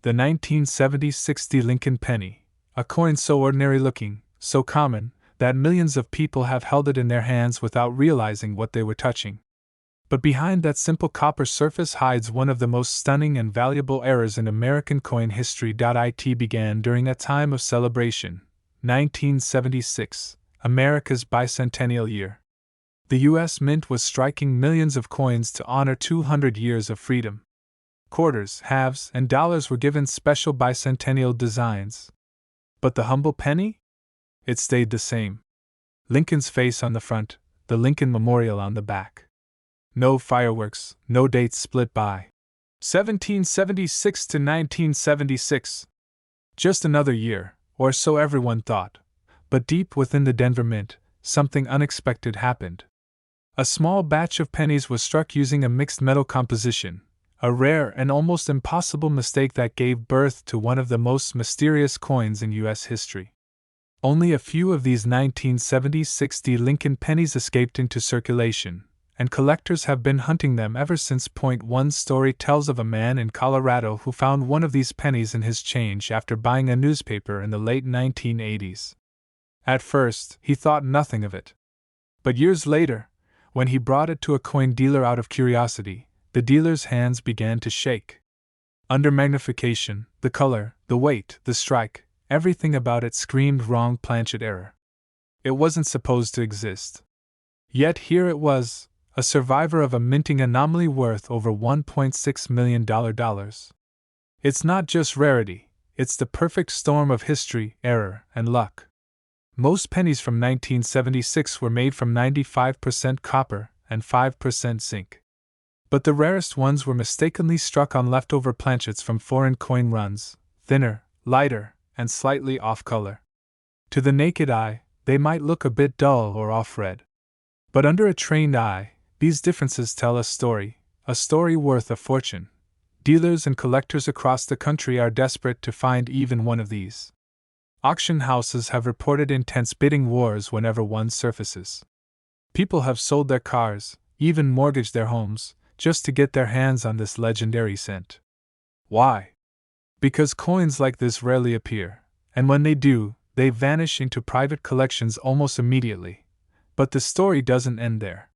The 1970 60 Lincoln penny, a coin so ordinary-looking, so common, that millions of people have held it in their hands without realizing what they were touching. But behind that simple copper surface hides one of the most stunning and valuable eras in American coin history. It began during a time of celebration, 1976, America's bicentennial year. The U.S. Mint was striking millions of coins to honor 200 years of freedom. Quarters, halves, and dollars were given special bicentennial designs. But the humble penny? It stayed the same. Lincoln's face on the front, the Lincoln Memorial on the back. No fireworks, no dates split by 1776 to 1976. Just another year, or so everyone thought. But deep within the Denver Mint, something unexpected happened. A small batch of pennies was struck using a mixed metal composition, a rare and almost impossible mistake that gave birth to one of the most mysterious coins in U.S. history. Only a few of these 1970 60 Lincoln pennies escaped into circulation, and collectors have been hunting them ever since. One story tells of a man in Colorado who found one of these pennies in his change after buying a newspaper in the late 1980s. At first, he thought nothing of it. But years later, when he brought it to a coin dealer out of curiosity, the dealer's hands began to shake. Under magnification, the color, the weight, the strike, everything about it screamed wrong planchet error. It wasn't supposed to exist. Yet here it was, a survivor of a minting anomaly worth over $1.6 million. It's not just rarity, it's the perfect storm of history, error, and luck. Most pennies from 1976 were made from 95% copper and 5% zinc. But the rarest ones were mistakenly struck on leftover planchets from foreign coin runs, thinner, lighter, and slightly off-color. To the naked eye, they might look a bit dull or off-red. But under a trained eye, these differences tell a story worth a fortune. Dealers and collectors across the country are desperate to find even one of these. Auction houses have reported intense bidding wars whenever one surfaces. People have sold their cars, even mortgaged their homes, just to get their hands on this legendary cent. Why? Because coins like this rarely appear, and when they do, they vanish into private collections almost immediately. But the story doesn't end there.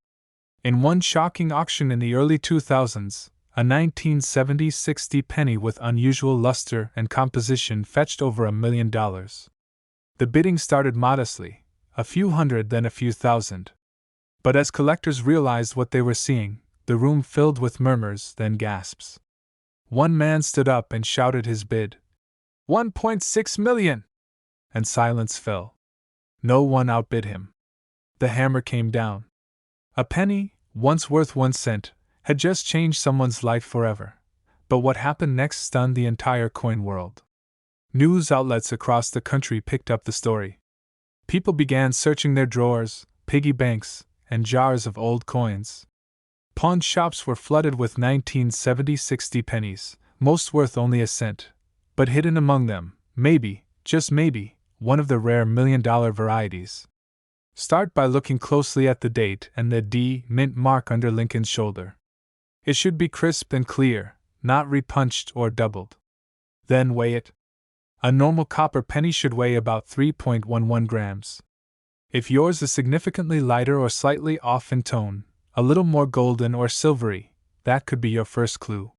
In one shocking auction in the early 2000s, a 1970 60 penny with unusual luster and composition fetched over $1 million. The bidding started modestly, a few hundred, then a few thousand. But as collectors realized what they were seeing, the room filled with murmurs, then gasps. One man stood up and shouted his bid. $1.6 million! And silence fell. No one outbid him. The hammer came down. A penny, once worth 1 cent, had just changed someone's life forever. But what happened next stunned the entire coin world. News outlets across the country picked up the story. People began searching their drawers, piggy banks, and jars of old coins. Pawn shops were flooded with 1970 60 pennies, most worth only a cent. But hidden among them, maybe, just maybe, one of the rare million-dollar varieties. Start by looking closely at the date and the D Mint mark under Lincoln's shoulder. It should be crisp and clear, not repunched or doubled. Then weigh it. A normal copper penny should weigh about 3.11 grams. If yours is significantly lighter or slightly off in tone, a little more golden or silvery, that could be your first clue.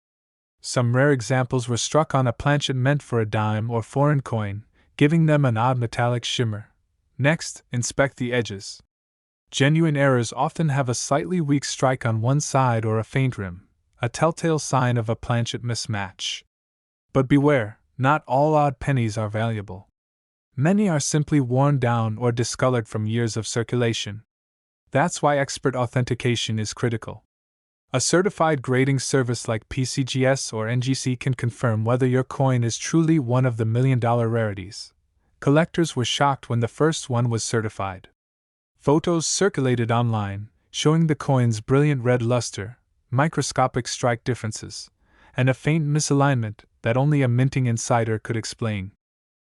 Some rare examples were struck on a planchet meant for a dime or foreign coin, giving them an odd metallic shimmer. Next, inspect the edges. Genuine errors often have a slightly weak strike on one side or a faint rim, a telltale sign of a planchet mismatch. But beware, not all odd pennies are valuable. Many are simply worn down or discolored from years of circulation. That's why expert authentication is critical. A certified grading service like PCGS or NGC can confirm whether your coin is truly one of the million-dollar rarities. Collectors were shocked when the first one was certified. Photos circulated online, showing the coin's brilliant red luster, microscopic strike differences, and a faint misalignment that only a minting insider could explain.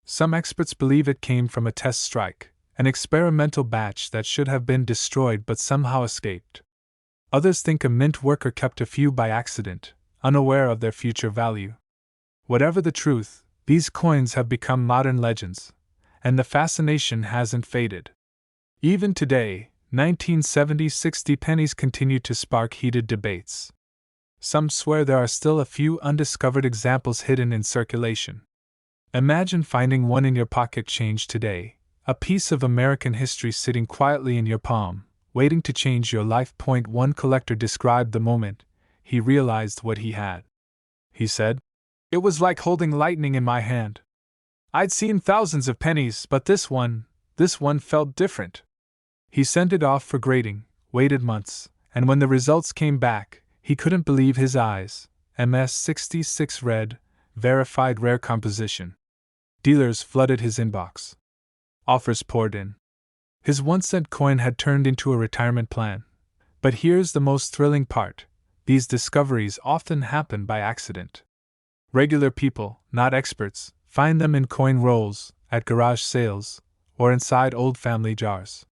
Some experts believe it came from a test strike, an experimental batch that should have been destroyed but somehow escaped. Others think a mint worker kept a few by accident, unaware of their future value. Whatever the truth, these coins have become modern legends, and the fascination hasn't faded. Even today, 1970s 60 pennies continue to spark heated debates. Some swear there are still a few undiscovered examples hidden in circulation. Imagine finding one in your pocket change today, a piece of American history sitting quietly in your palm, waiting to change your life. One collector described the moment he realized what he had. He said, "It was like holding lightning in my hand. I'd seen thousands of pennies, but this one felt different." He sent it off for grading, waited months, and when the results came back, he couldn't believe his eyes. MS-66 red, verified rare composition. Dealers flooded his inbox. Offers poured in. His 1-cent coin had turned into a retirement plan. But here's the most thrilling part: these discoveries often happen by accident. Regular people, not experts, find them in coin rolls, at garage sales, or inside old family jars.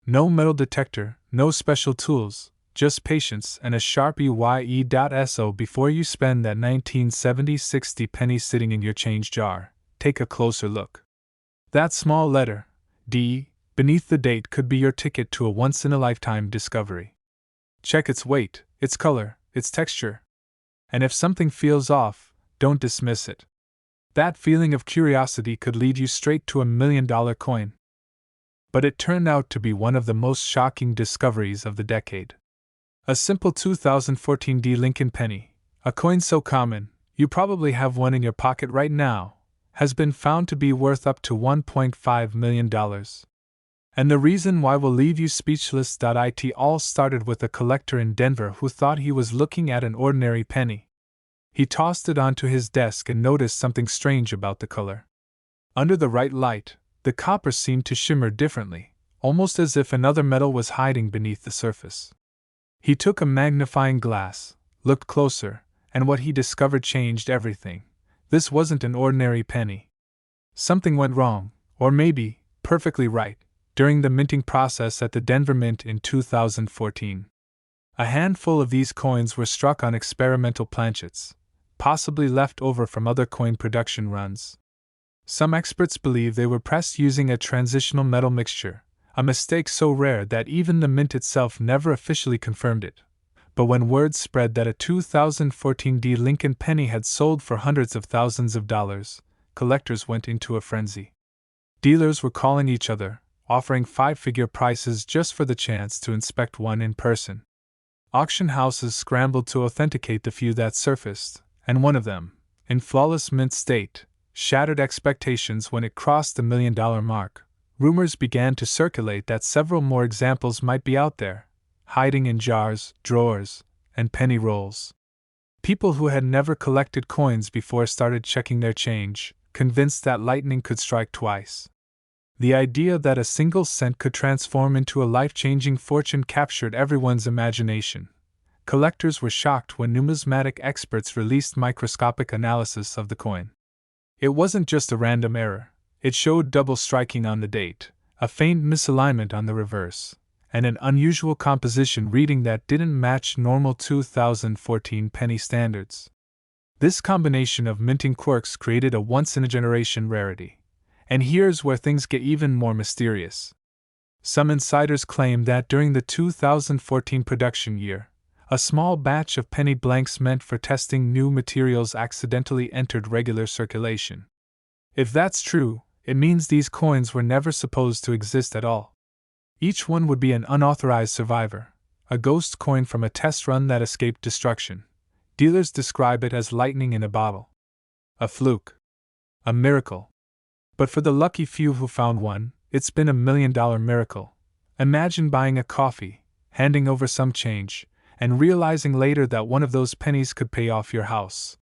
No metal detector, no special tools, just patience and a sharp EYE.SO before you spend that 1970 60 pennies sitting in your change jar. Take a closer look. That small letter, D, beneath the date could be your ticket to a once-in-a-lifetime discovery. Check its weight, its color, its texture. And if something feels off, don't dismiss it. That feeling of curiosity could lead you straight to a $1,000,000 coin. But it turned out to be one of the most shocking discoveries of the decade. A simple 2014 D Lincoln penny, a coin so common, you probably have one in your pocket right now, has been found to be worth up to $1.5 million. And the reason why will leave you speechless. It all started with a collector in Denver who thought he was looking at an ordinary penny. He tossed it onto his desk and noticed something strange about the color. Under the right light, the copper seemed to shimmer differently, almost as if another metal was hiding beneath the surface. He took a magnifying glass, looked closer, and what he discovered changed everything. This wasn't an ordinary penny. Something went wrong, or maybe, perfectly right, during the minting process at the Denver Mint in 2014. A handful of these coins were struck on experimental planchets, possibly left over from other coin production runs. Some experts believe they were pressed using a transitional metal mixture, a mistake so rare that even the mint itself never officially confirmed it. But when word spread that a 2014 D Lincoln penny had sold for hundreds of thousands of dollars, collectors went into a frenzy. Dealers were calling each other, offering 5-figure prices just for the chance to inspect one in person. Auction houses scrambled to authenticate the few that surfaced, and one of them, in flawless mint state, shattered expectations when it crossed the $1 million mark. Rumors began to circulate that several more examples might be out there, hiding in jars, drawers, and penny rolls. People who had never collected coins before started checking their change, convinced that lightning could strike twice. The idea that a single cent could transform into a life-changing fortune captured everyone's imagination. Collectors were shocked when numismatic experts released microscopic analysis of the coin. It wasn't just a random error. It showed double striking on the date, a faint misalignment on the reverse, and an unusual composition reading that didn't match normal 2014 penny standards. This combination of minting quirks created a once-in-a-generation rarity. And here's where things get even more mysterious. Some insiders claim that during the 2014 production year, a small batch of penny blanks meant for testing new materials accidentally entered regular circulation. If that's true, it means these coins were never supposed to exist at all. Each one would be an unauthorized survivor, a ghost coin from a test run that escaped destruction. Dealers describe it as lightning in a bottle. A fluke. A miracle. But for the lucky few who found one, it's been a $1 million miracle. Imagine buying a coffee, handing over some change, and realizing later that one of those pennies could pay off your house.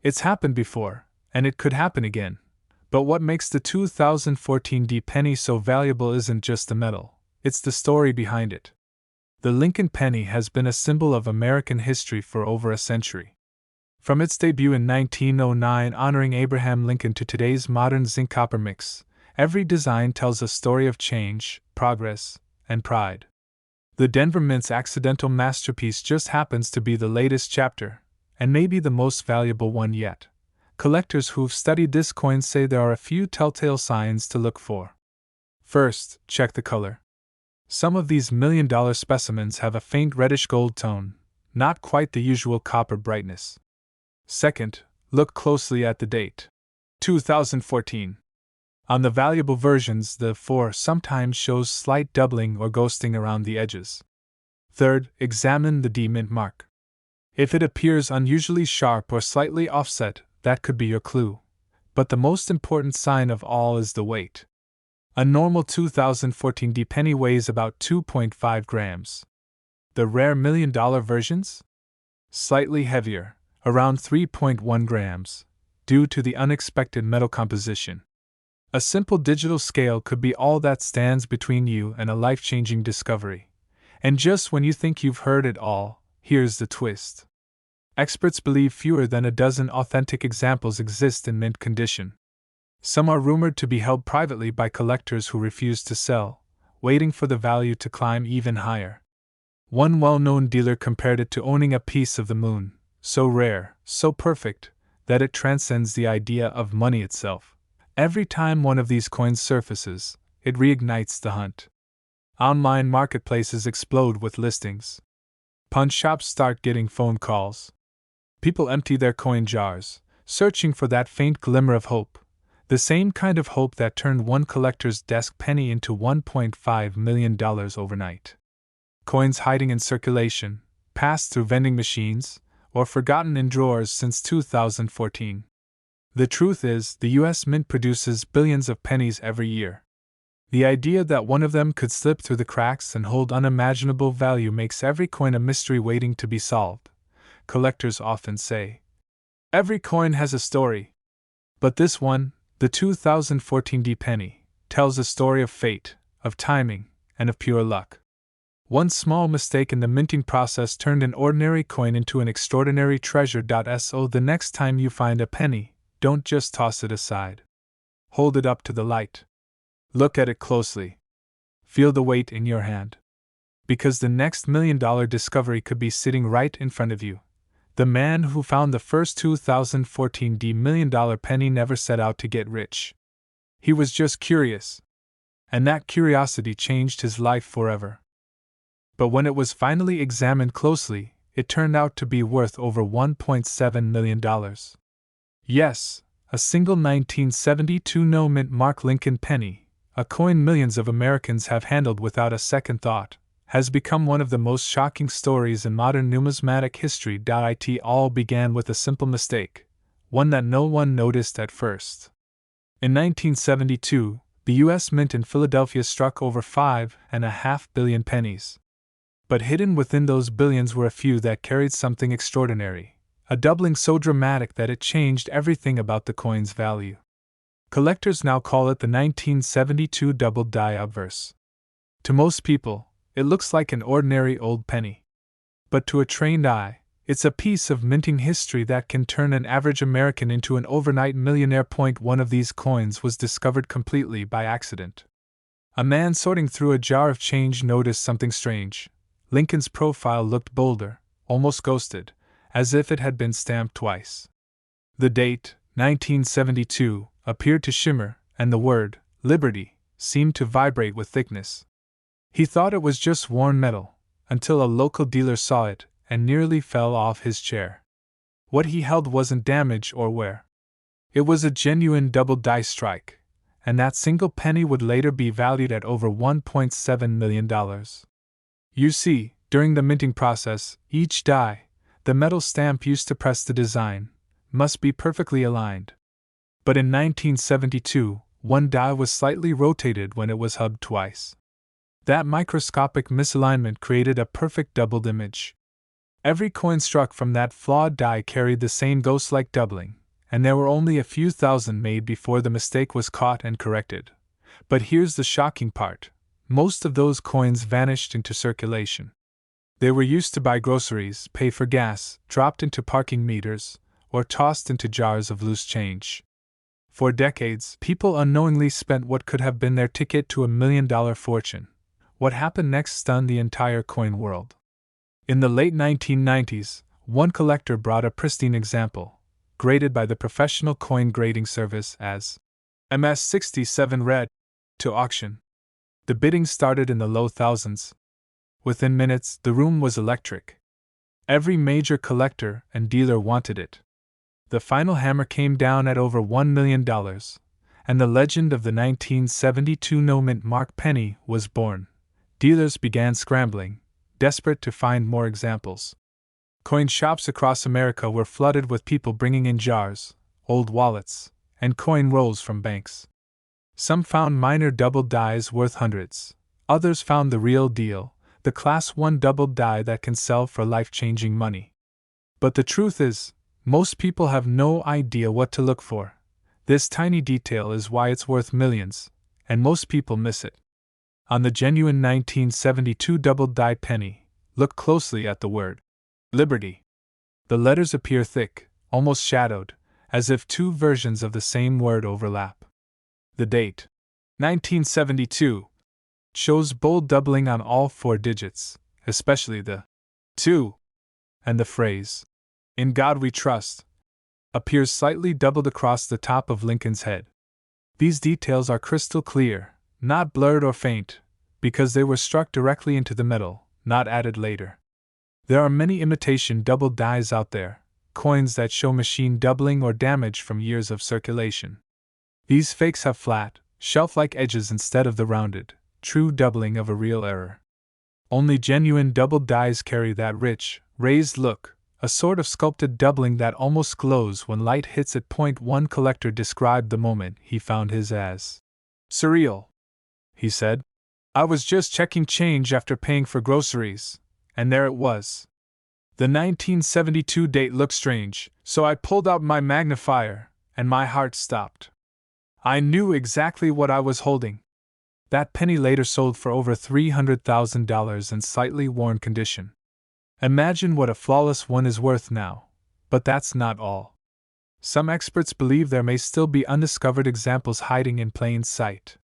It's happened before, and it could happen again. But what makes the 2014 D penny so valuable isn't just the metal, it's the story behind it. The Lincoln penny has been a symbol of American history for over a century. From its debut in 1909 honoring Abraham Lincoln to today's modern zinc-copper mix, every design tells a story of change, progress, and pride. The Denver Mint's accidental masterpiece just happens to be the latest chapter, and maybe the most valuable one yet. Collectors who've studied this coin say there are a few telltale signs to look for. First, check the color. Some of these million-dollar specimens have a faint reddish gold tone, not quite the usual copper brightness. Second, look closely at the date. 2014. On the valuable versions, the 4 sometimes shows slight doubling or ghosting around the edges. Third, examine the D mint mark. If it appears unusually sharp or slightly offset, that could be your clue. But the most important sign of all is the weight. A normal 2014 D penny weighs about 2.5 grams. The rare million-dollar versions? Slightly heavier, around 3.1 grams, due to the unexpected metal composition. A simple digital scale could be all that stands between you and a life-changing discovery. And just when you think you've heard it all, here's the twist. Experts believe fewer than a dozen authentic examples exist in mint condition. Some are rumored to be held privately by collectors who refuse to sell, waiting for the value to climb even higher. One well-known dealer compared it to owning a piece of the moon, so rare, so perfect, that it transcends the idea of money itself. Every time one of these coins surfaces, it reignites the hunt. Online marketplaces explode with listings. Pawn shops start getting phone calls. People empty their coin jars, searching for that faint glimmer of hope, the same kind of hope that turned one collector's desk penny into $1.5 million overnight. Coins hiding in circulation, passed through vending machines, or forgotten in drawers since 2014. The truth is, the U.S. Mint produces billions of pennies every year. The idea that one of them could slip through the cracks and hold unimaginable value makes every coin a mystery waiting to be solved. Collectors often say, every coin has a story. But this one, the 2014 D penny, tells a story of fate, of timing, and of pure luck. One small mistake in the minting process turned an ordinary coin into an extraordinary treasure. So the next time you find a penny, don't just toss it aside. Hold it up to the light. Look at it closely. Feel the weight in your hand. Because the next million-dollar discovery could be sitting right in front of you. The man who found the first 2014 D million-dollar penny never set out to get rich. He was just curious. And that curiosity changed his life forever. But when it was finally examined closely, it turned out to be worth over $1.7 million. Yes, a single 1972 no-mint mark Lincoln penny, a coin millions of Americans have handled without a second thought, has become one of the most shocking stories in modern numismatic history. It all began with a simple mistake, one that no one noticed at first. In 1972, the U.S. Mint in Philadelphia struck over 5.5 billion pennies. But hidden within those billions were a few that carried something extraordinary, a doubling so dramatic that it changed everything about the coin's value. Collectors now call it the 1972 double die obverse. To most people, it looks like an ordinary old penny. But to a trained eye, it's a piece of minting history that can turn an average American into an overnight millionaire. One of these coins was discovered completely by accident. A man sorting through a jar of change noticed something strange. Lincoln's profile looked bolder, almost ghosted, as if it had been stamped twice. The date, 1972, appeared to shimmer, and the word, Liberty, seemed to vibrate with thickness. He thought it was just worn metal, until a local dealer saw it and nearly fell off his chair. What he held wasn't damaged or wear. It was a genuine double die strike, and that single penny would later be valued at over $1.7 million. You see, during the minting process, each die, the metal stamp used to press the design, must be perfectly aligned. But in 1972, one die was slightly rotated when it was hubbed twice. That microscopic misalignment created a perfect doubled image. Every coin struck from that flawed die carried the same ghost-like doubling, and there were only a few thousand made before the mistake was caught and corrected. But here's the shocking part. Most of those coins vanished into circulation. They were used to buy groceries, pay for gas, dropped into parking meters, or tossed into jars of loose change. For decades, people unknowingly spent what could have been their ticket to $1 million fortune. What happened next stunned the entire coin world. In the late 1990s, one collector brought a pristine example, graded by the professional coin grading service as MS67 Red, to auction. The bidding started in the low thousands. Within minutes, the room was electric. Every major collector and dealer wanted it. The final hammer came down at over $1 million, and the legend of the 1972 no-mint mark penny was born. Dealers began scrambling, desperate to find more examples. Coin shops across America were flooded with people bringing in jars, old wallets, and coin rolls from banks. Some found minor double dies worth hundreds. Others found the real deal, the Class 1 double die that can sell for life-changing money. But the truth is, most people have no idea what to look for. This tiny detail is why it's worth millions, and most people miss it. On the genuine 1972 double die penny, look closely at the word Liberty. The letters appear thick, almost shadowed, as if two versions of the same word overlap. The date, 1972, shows bold doubling on all four digits, especially the 2, and the phrase, "In God We Trust," appears slightly doubled across the top of Lincoln's head. These details are crystal clear, not blurred or faint, because they were struck directly into the metal, not added later. There are many imitation double dies out there, coins that show machine doubling or damage from years of circulation. These fakes have flat, shelf-like edges instead of the rounded, true doubling of a real error. Only genuine double dies carry that rich, raised look, a sort of sculpted doubling that almost glows when light hits it. One collector described the moment he found his as surreal. He said, "I was just checking change after paying for groceries, and there it was. The 1972 date looked strange, so I pulled out my magnifier, and my heart stopped. I knew exactly what I was holding." That penny later sold for over $300,000 in slightly worn condition. Imagine what a flawless one is worth now. But that's not all. Some experts believe there may still be undiscovered examples hiding in plain sight.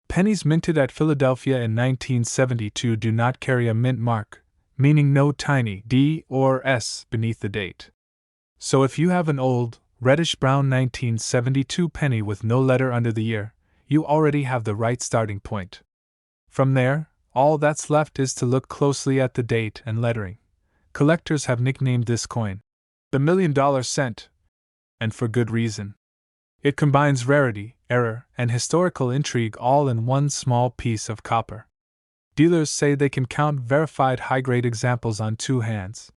Pennies minted at Philadelphia in 1972 do not carry a mint mark, meaning no tiny D or S beneath the date. So if you have an old, reddish-brown 1972 penny with no letter under the year, you already have the right starting point. From there, all that's left is to look closely at the date and lettering. Collectors have nicknamed this coin the $1,000,000 cent, and for good reason. It combines rarity, error, and historical intrigue all in one small piece of copper. Dealers say they can count verified high-grade examples on two hands.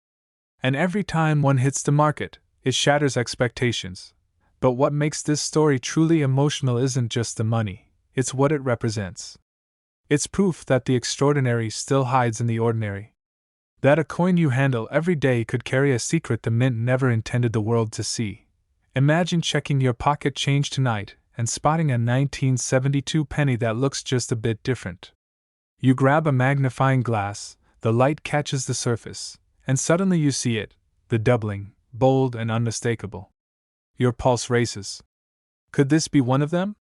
And every time one hits the market, it shatters expectations. But what makes this story truly emotional isn't just the money, it's what it represents. It's proof that the extraordinary still hides in the ordinary. That a coin you handle every day could carry a secret the mint never intended the world to see. Imagine checking your pocket change tonight and spotting a 1972 penny that looks just a bit different. You grab a magnifying glass, the light catches the surface, and suddenly you see it, the doubling, bold and unmistakable. Your pulse races. Could this be one of them?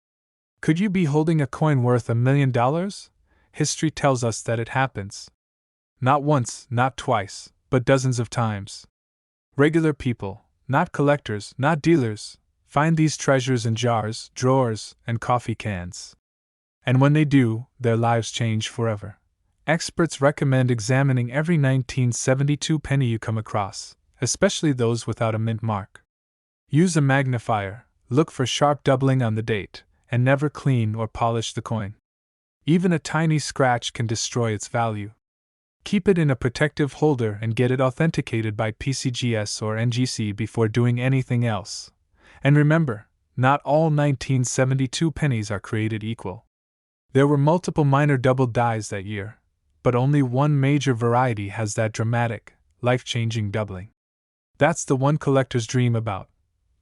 Could you be holding a coin worth $1 million? History tells us that it happens. Not once, not twice, but dozens of times. Regular people, not collectors, not dealers, find these treasures in jars, drawers, and coffee cans. And when they do, their lives change forever. Experts recommend examining every 1972 penny you come across, especially those without a mint mark. Use a magnifier, look for sharp doubling on the date, and never clean or polish the coin. Even a tiny scratch can destroy its value. Keep it in a protective holder and get it authenticated by PCGS or NGC before doing anything else. And remember, not all 1972 pennies are created equal. There were multiple minor double dies that year, but only one major variety has that dramatic, life-changing doubling. That's the one collectors dream about,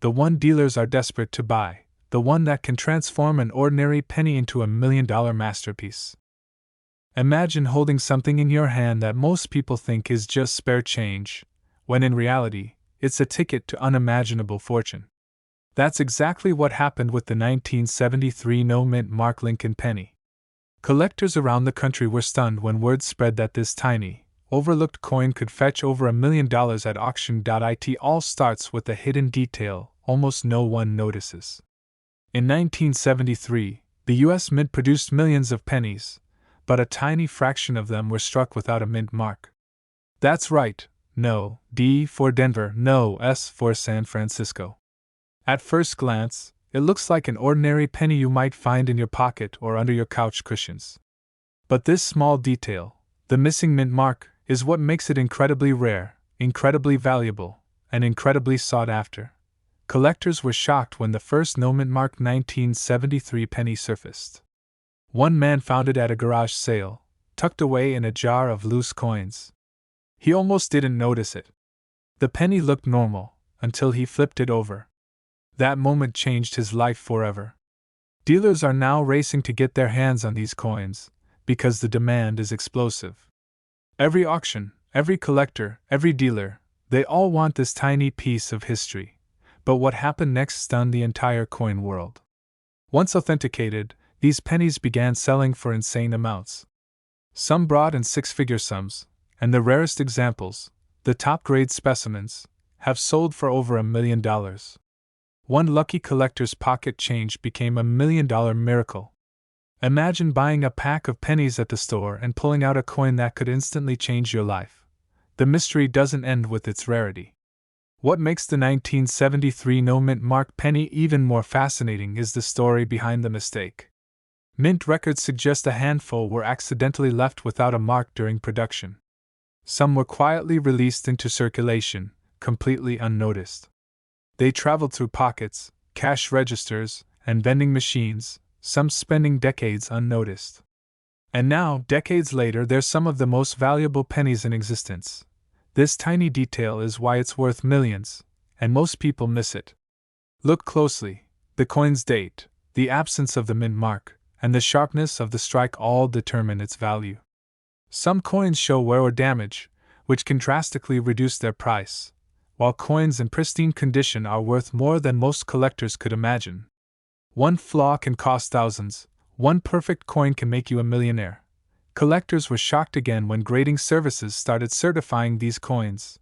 the one dealers are desperate to buy, the one that can transform an ordinary penny into $1 million masterpiece. Imagine holding something in your hand that most people think is just spare change, when in reality, it's a ticket to unimaginable fortune. That's exactly what happened with the 1973 no-mint mark Lincoln penny. Collectors around the country were stunned when word spread that this tiny, overlooked coin could fetch over $1 million at auction. It all starts with a hidden detail, almost no one notices. In 1973, the U.S. Mint produced millions of pennies, but a tiny fraction of them were struck without a mint mark. That's right, no D for Denver, no S for San Francisco. At first glance, it looks like an ordinary penny you might find in your pocket or under your couch cushions. But this small detail, the missing mint mark, is what makes it incredibly rare, incredibly valuable, and incredibly sought after. Collectors were shocked when the first no-mint mark 1973 penny surfaced. One man found it at a garage sale, tucked away in a jar of loose coins. He almost didn't notice it. The penny looked normal, until he flipped it over. That moment changed his life forever. Dealers are now racing to get their hands on these coins, because the demand is explosive. Every auction, every collector, every dealer, they all want this tiny piece of history. But what happened next stunned the entire coin world. Once authenticated, these pennies began selling for insane amounts. Some brought in six-figure sums, and the rarest examples, the top-grade specimens, have sold for over $1 million. One lucky collector's pocket change became $1 million miracle. Imagine buying a pack of pennies at the store and pulling out a coin that could instantly change your life. The mystery doesn't end with its rarity. What makes the 1973 no-mint mark penny even more fascinating is the story behind the mistake. Mint records suggest a handful were accidentally left without a mark during production. Some were quietly released into circulation, completely unnoticed. They traveled through pockets, cash registers, and vending machines, some spending decades unnoticed. And now, decades later, they're some of the most valuable pennies in existence. This tiny detail is why it's worth millions, and most people miss it. Look closely. The coin's date, the absence of the mint mark, and the sharpness of the strike all determine its value. Some coins show wear or damage, which can drastically reduce their price, while coins in pristine condition are worth more than most collectors could imagine. One flaw can cost thousands, one perfect coin can make you a millionaire. Collectors were shocked again when grading services started certifying these coins.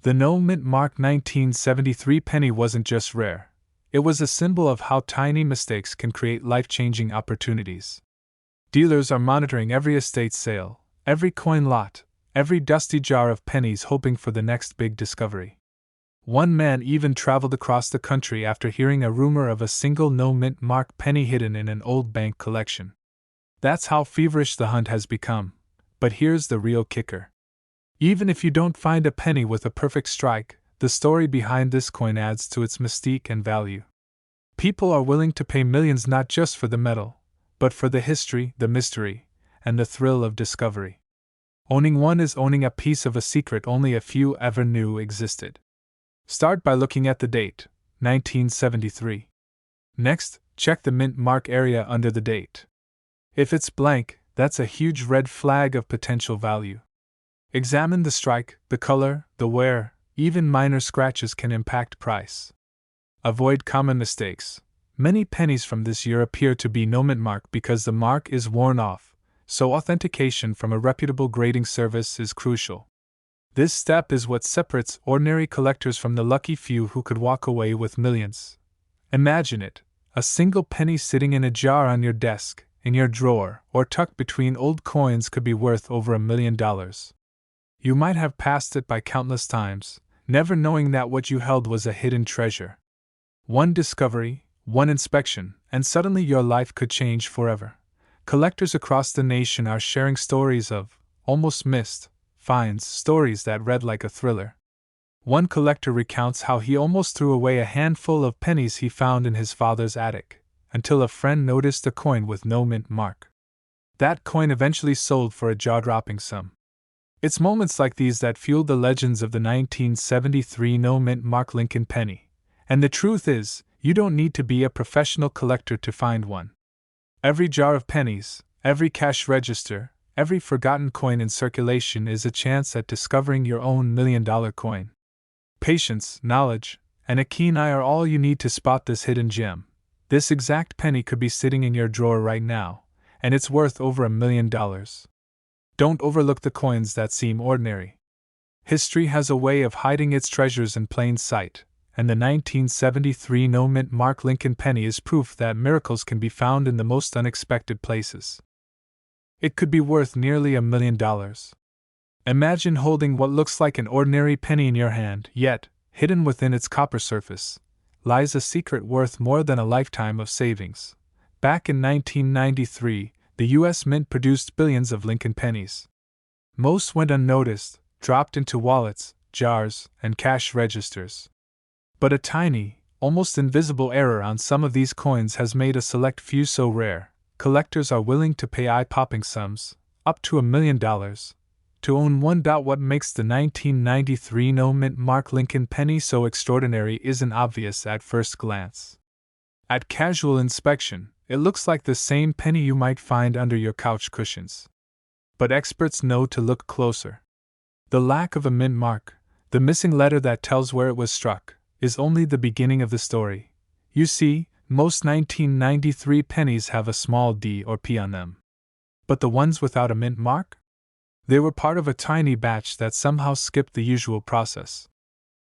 The no-mint mark 1973 penny wasn't just rare, it was a symbol of how tiny mistakes can create life-changing opportunities. Dealers are monitoring every estate sale, every coin lot, every dusty jar of pennies hoping for the next big discovery. One man even traveled across the country after hearing a rumor of a single no-mint mark penny hidden in an old bank collection. That's how feverish the hunt has become. But here's the real kicker. Even if you don't find a penny with a perfect strike, the story behind this coin adds to its mystique and value. People are willing to pay millions not just for the metal, but for the history, the mystery, and the thrill of discovery. Owning one is owning a piece of a secret only a few ever knew existed. Start by looking at the date, 1973. Next, check the mint mark area under the date. If it's blank, that's a huge red flag of potential value. Examine the strike, the color, the wear, even minor scratches can impact price. Avoid common mistakes. Many pennies from this year appear to be no mint mark because the mark is worn off, so authentication from a reputable grading service is crucial. This step is what separates ordinary collectors from the lucky few who could walk away with millions. Imagine it, a single penny sitting in a jar on your desk, in your drawer, or tucked between old coins could be worth over $1 million. You might have passed it by countless times, never knowing that what you held was a hidden treasure. One discovery, one inspection, and suddenly your life could change forever. Collectors across the nation are sharing stories of almost missed finds, stories that read like a thriller. One collector recounts how he almost threw away a handful of pennies he found in his father's attic, until a friend noticed a coin with no mint mark. That coin eventually sold for a jaw-dropping sum. It's moments like these that fueled the legends of the 1973 no mint mark Lincoln penny. And the truth is, you don't need to be a professional collector to find one. Every jar of pennies, every cash register, every forgotten coin in circulation is a chance at discovering your own million-dollar coin. Patience, knowledge, and a keen eye are all you need to spot this hidden gem. This exact penny could be sitting in your drawer right now, and it's worth over $1 million. Don't overlook the coins that seem ordinary. History has a way of hiding its treasures in plain sight, and the 1973 no-mint mark Lincoln penny is proof that miracles can be found in the most unexpected places. It could be worth nearly $1 million. Imagine holding what looks like an ordinary penny in your hand, yet, hidden within its copper surface, lies a secret worth more than a lifetime of savings. Back in 1993, the U.S. Mint produced billions of Lincoln pennies. Most went unnoticed, dropped into wallets, jars, and cash registers. But a tiny, almost invisible error on some of these coins has made a select few so rare, collectors are willing to pay eye-popping sums, up to $1 million, to own one. What makes the 1993 no-mint mark Lincoln penny so extraordinary isn't obvious at first glance. At casual inspection, it looks like the same penny you might find under your couch cushions. But experts know to look closer. The lack of a mint mark, the missing letter that tells where it was struck, is only the beginning of the story. You see, most 1993 pennies have a small D or P on them. But the ones without a mint mark? They were part of a tiny batch that somehow skipped the usual process.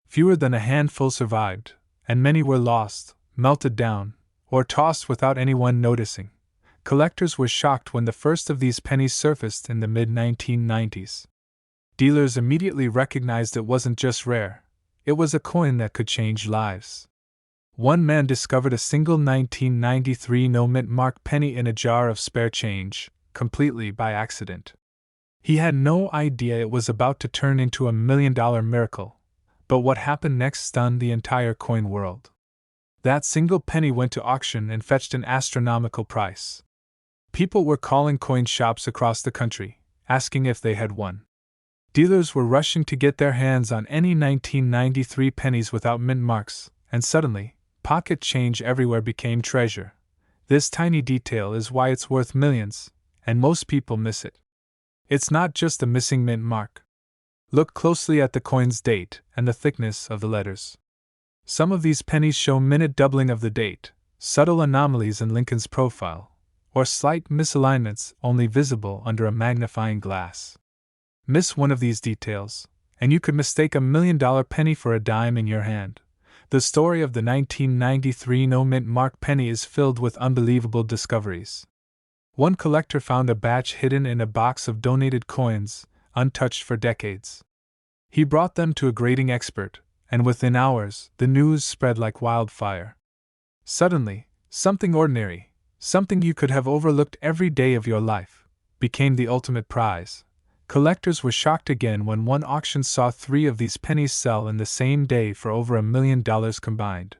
Fewer than a handful survived, and many were lost, melted down, or tossed without anyone noticing. Collectors were shocked when the first of these pennies surfaced in the mid-1990s. Dealers immediately recognized it wasn't just rare, it was a coin that could change lives. One man discovered a single 1993 no-mint mark penny in a jar of spare change, completely by accident. He had no idea it was about to turn into a $1 million miracle, but what happened next stunned the entire coin world. That single penny went to auction and fetched an astronomical price. People were calling coin shops across the country, asking if they had one. Dealers were rushing to get their hands on any 1993 pennies without mint marks, and suddenly, pocket change everywhere became treasure. This tiny detail is why it's worth millions, and most people miss it. It's not just a missing mint mark. Look closely at the coin's date and the thickness of the letters. Some of these pennies show minute doubling of the date, subtle anomalies in Lincoln's profile, or slight misalignments only visible under a magnifying glass. Miss one of these details, and you could mistake a $1 million penny for a dime in your hand. The story of the 1993 no-mint mark penny is filled with unbelievable discoveries. One collector found a batch hidden in a box of donated coins, untouched for decades. He brought them to a grading expert, and within hours, the news spread like wildfire. Suddenly, something ordinary, something you could have overlooked every day of your life, became the ultimate prize. Collectors were shocked again when one auction saw 3 of these pennies sell in the same day for over $1 million combined.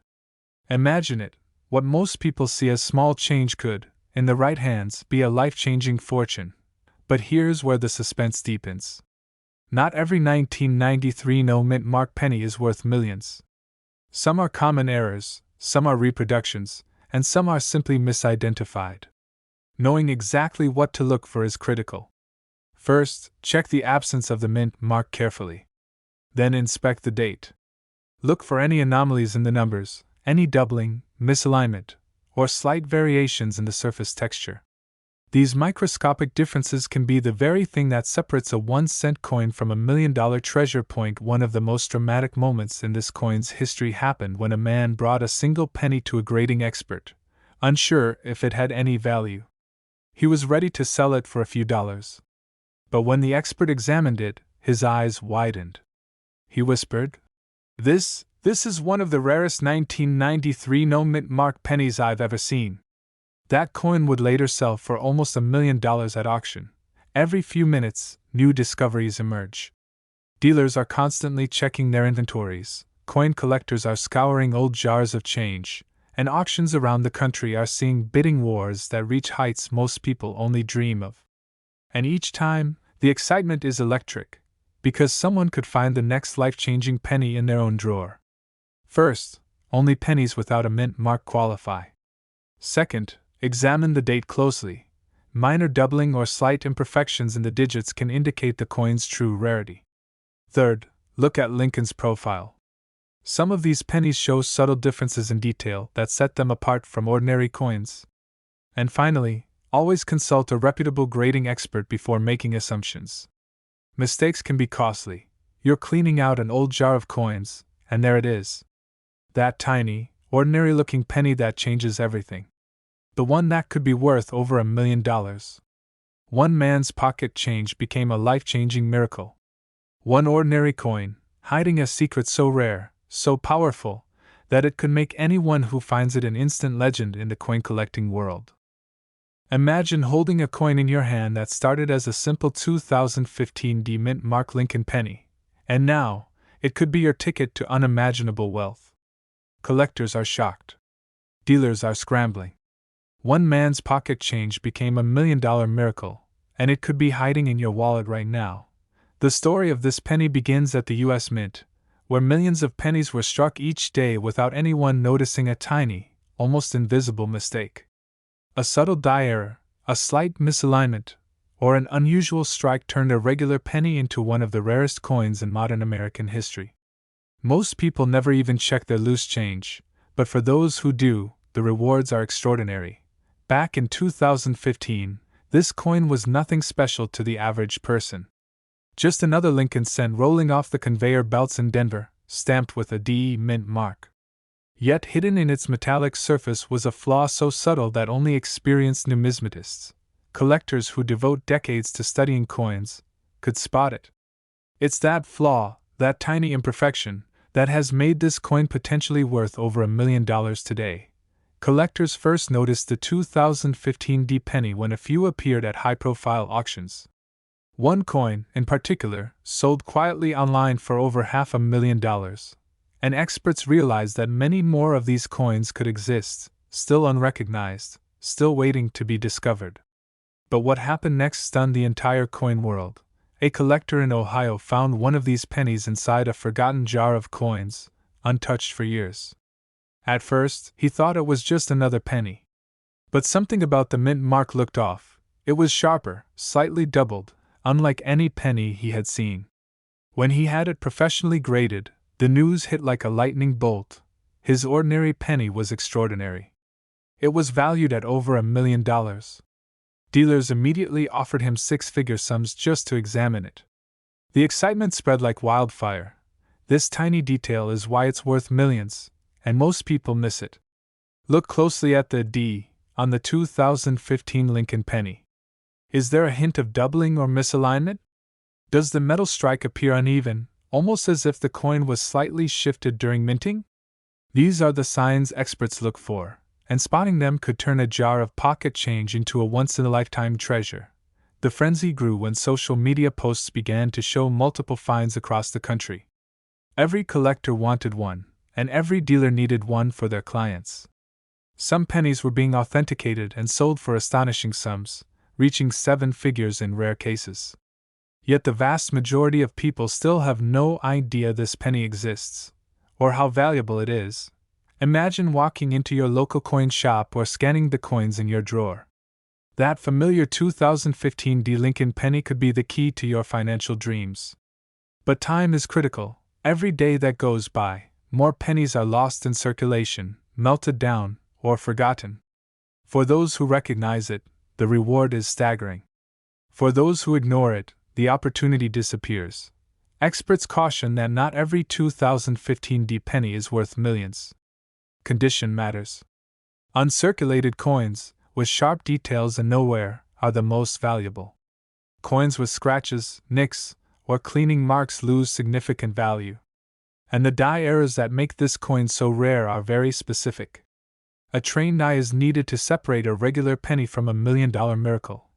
Imagine it, what most people see as small change could, in the right hands, be a life-changing fortune. But here's where the suspense deepens. Not every 1993 no-mint mark penny is worth millions. Some are common errors, some are reproductions, and some are simply misidentified. Knowing exactly what to look for is critical. First, check the absence of the mint mark carefully. Then inspect the date. Look for any anomalies in the numbers, any doubling, misalignment, or slight variations in the surface texture. These microscopic differences can be the very thing that separates a 1-cent coin from a $1 million treasure. One of the most dramatic moments in this coin's history happened when a man brought a single penny to a grading expert, unsure if it had any value. He was ready to sell it for a few dollars. But when the expert examined it, his eyes widened. He whispered, This is one of the rarest 1993 no-mint mark pennies I've ever seen." That coin would later sell for almost $1 million at auction. Every few minutes, new discoveries emerge. Dealers are constantly checking their inventories, coin collectors are scouring old jars of change, and auctions around the country are seeing bidding wars that reach heights most people only dream of. And each time, the excitement is electric, because someone could find the next life-changing penny in their own drawer. First, only pennies without a mint mark qualify. Second, examine the date closely. Minor doubling or slight imperfections in the digits can indicate the coin's true rarity. Third, look at Lincoln's profile. Some of these pennies show subtle differences in detail that set them apart from ordinary coins. And finally, always consult a reputable grading expert before making assumptions. Mistakes can be costly. You're cleaning out an old jar of coins, and there it is. that tiny, ordinary-looking penny that changes everything. The one that could be worth over $1 million. One man's pocket change became a life-changing miracle. One ordinary coin, hiding a secret so rare, so powerful, that it could make anyone who finds it an instant legend in the coin-collecting world. Imagine holding a coin in your hand that started as a simple 2015 D Mint Mark Lincoln penny, and now, it could be your ticket to unimaginable wealth. Collectors are shocked. Dealers are scrambling. One man's pocket change became $1 million miracle, and it could be hiding in your wallet right now. The story of this penny begins at the U.S. Mint, where millions of pennies were struck each day without anyone noticing a tiny, almost invisible mistake. A subtle die error, a slight misalignment, or an unusual strike turned a regular penny into one of the rarest coins in modern American history. Most people never even check their loose change, but for those who do, the rewards are extraordinary. Back in 2015, this coin was nothing special to the average person. Just another Lincoln cent rolling off the conveyor belts in Denver, stamped with a D Mint mark. Yet hidden in its metallic surface was a flaw so subtle that only experienced numismatists, collectors who devote decades to studying coins, could spot it. It's that flaw, that tiny imperfection, that has made this coin potentially worth over $1 million today. Collectors first noticed the 2015 D penny when a few appeared at high-profile auctions. One coin, in particular, sold quietly online for over $500,000, and experts realized that many more of these coins could exist, still unrecognized, still waiting to be discovered. But what happened next stunned the entire coin world. A collector in Ohio found one of these pennies inside a forgotten jar of coins, untouched for years. At first, he thought it was just another penny. But something about the mint mark looked off. It was sharper, slightly doubled, unlike any penny he had seen. When he had it professionally graded, the news hit like a lightning bolt. His ordinary penny was extraordinary. It was valued at over $1 million. Dealers immediately offered him six-figure sums just to examine it. The excitement spread like wildfire. This tiny detail is why it's worth millions, and most people miss it. Look closely at the D on the 2015 Lincoln penny. Is there a hint of doubling or misalignment? Does the metal strike appear uneven, almost as if the coin was slightly shifted during minting? These are the signs experts look for, and spotting them could turn a jar of pocket change into a once-in-a-lifetime treasure. The frenzy grew when social media posts began to show multiple finds across the country. Every collector wanted one, and every dealer needed one for their clients. Some pennies were being authenticated and sold for astonishing sums, reaching seven figures in rare cases. Yet the vast majority of people still have no idea this penny exists, or how valuable it is. Imagine walking into your local coin shop or scanning the coins in your drawer. That familiar 2015 D Lincoln penny could be the key to your financial dreams. But time is critical. Every day that goes by, more pennies are lost in circulation, melted down, or forgotten. For those who recognize it, the reward is staggering. For those who ignore it, the opportunity disappears. Experts caution that not every 2015 D penny is worth millions. Condition matters. Uncirculated coins, with sharp details and no wear, are the most valuable. Coins with scratches, nicks, or cleaning marks lose significant value. And the die errors that make this coin so rare are very specific. A trained eye is needed to separate a regular penny from $1 million miracle.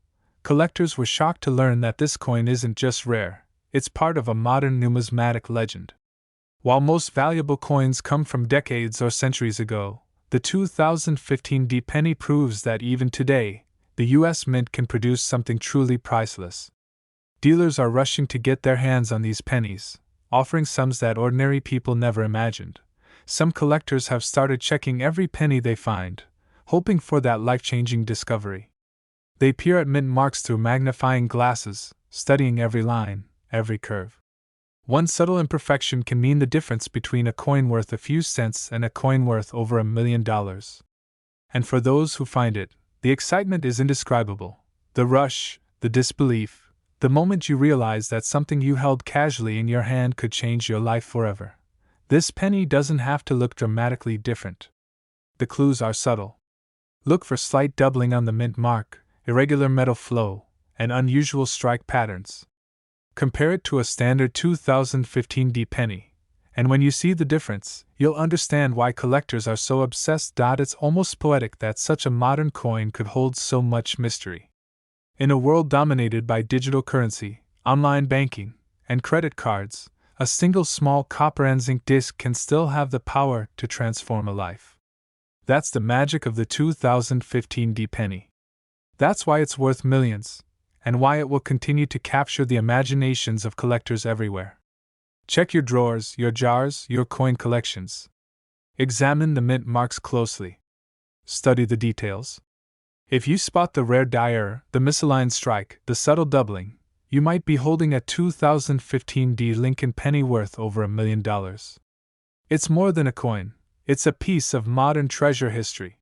Collectors were shocked to learn that this coin isn't just rare, it's part of a modern numismatic legend. While most valuable coins come from decades or centuries ago, the 2015 D penny proves that even today, the U.S. Mint can produce something truly priceless. Dealers are rushing to get their hands on these pennies, offering sums that ordinary people never imagined. Some collectors have started checking every penny they find, hoping for that life-changing discovery. They peer at mint marks through magnifying glasses, studying every line, every curve. One subtle imperfection can mean the difference between a coin worth a few cents and a coin worth over $1 million. And for those who find it, the excitement is indescribable. The rush, the disbelief, the moment you realize that something you held casually in your hand could change your life forever. This penny doesn't have to look dramatically different. The clues are subtle. Look for slight doubling on the mint mark, irregular metal flow, and unusual strike patterns. Compare it to a standard 2015 penny, and when you see the difference, you'll understand why collectors are so obsessed. It's almost poetic that such a modern coin could hold so much mystery. In a world dominated by digital currency, online banking, and credit cards, a single small copper and zinc disc can still have the power to transform a life. That's the magic of the 2015 penny. That's why it's worth millions, and why it will continue to capture the imaginations of collectors everywhere. Check your drawers, your jars, your coin collections. Examine the mint marks closely. Study the details. If you spot the rare die error, the misaligned strike, the subtle doubling, you might be holding a 2015 Lincoln penny worth over $1 million. It's more than a coin, it's a piece of modern treasure history.